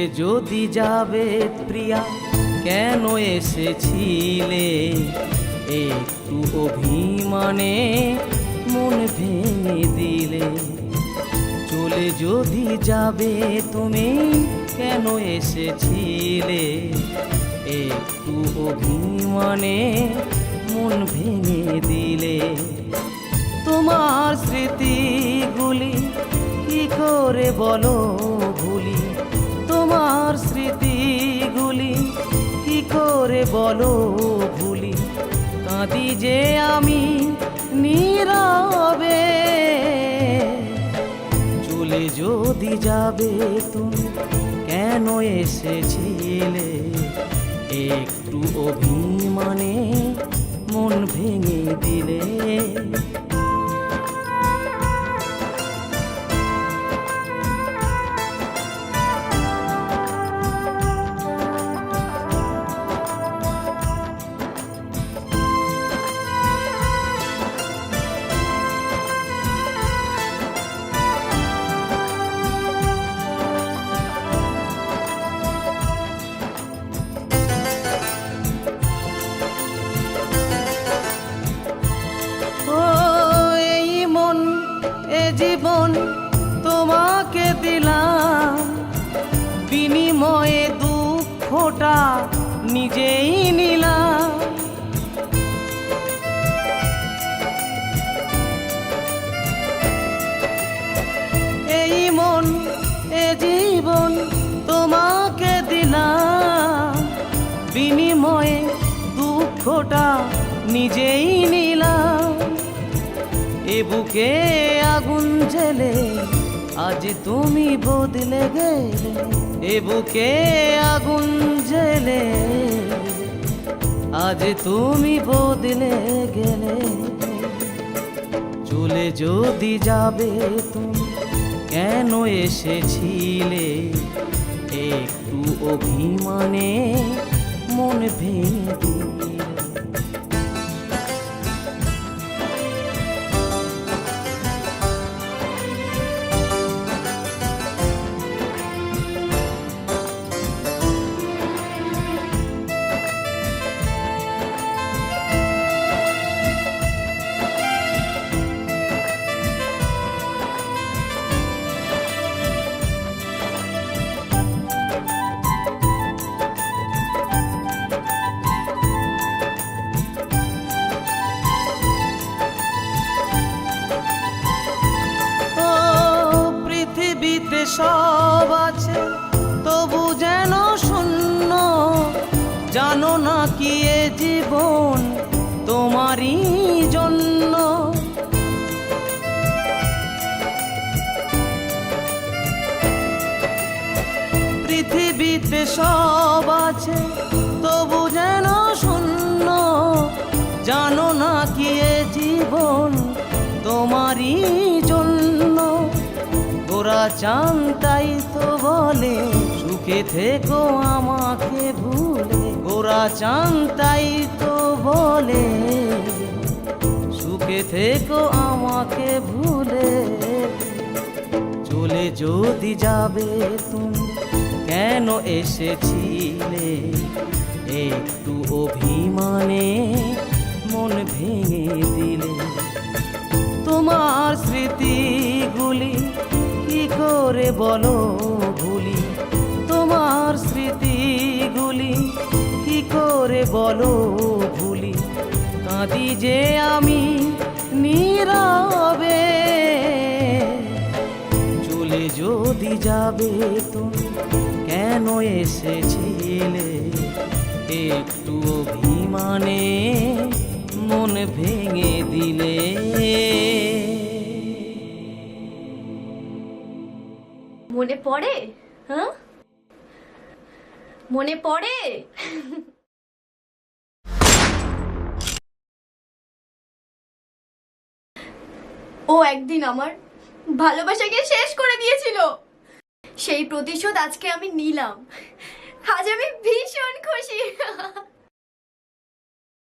চলে যদি যাবে প্রিয়া কেন এসেছিলে, একটু অভিমানে মন ভেঙে দিলে। চলে যদি যাবে তুমি কেন এসেছিলে, একটু অভিমানে মন ভেঙে দিলে। তোমার স্মৃতিগুলি কি করে বলো ভুলি, তোমার স্মৃতিগুলি কি করে বলো ভুলি। কাঁদি যে আমি নীরবে, চলে যদি যাবে তুমি কেন এসেছিলে, একটু অভিমানে মন ভেঙে দিলে। জীবন তোমাকে দিলাম, বিনিময়ে দুঃখটা নিজেই নিলাম। এই মন এ জীবন তোমাকে দিলাম, বিনিময়ে দুঃখটা নিজেই নিলাম। এ বুকে আগুন জ্বেলে আজ তুমি বদলে গেলে, এ বুকে আগুন জ্বেলে আজ তুমি বদলে গেলে। চলে যদি যাবে তুমি কেন এসেছিলে, একটু অভিমানে মন ভেঙে দিলে। সব আছে তবু যেন শূন্য, জানো না কি এ জীবন তোমারই জন্য। পৃথিবীতে সব আছে তবু যেন শূন্য, জানো না কি এ জীবন তোমারই জন্য। গোরা চান তাই তো বলে সুখে থেকো আমাকে ভুলে, গোরা চান তাই তো বলে সুখে থেকো আমাকে ভুলে। চলে যদি যাবে তুমি কেন এসেছিলে, একটু অভিমানে মন ভেঙে দিলে। তোমার স্মৃতিগুলি কি করে বলো ভুলি, তোমার স্মৃতিগুলি কি করে বলো ভুলি। কাঁদি যে আমি নীরবে, চলে যদি যাবে তুমি কেন এসেছিলে, একটু অভিমানে মন ভেঙে দিলে। মনে পড়ে? হ্যাঁ মনে পড়ে? ও একদিন আমার ভালোবাসাকে শেষ করে দিয়েছিল, সেই প্রতিশোধ আজকে আমি নিলাম। আজ আমি ভীষণ খুশি।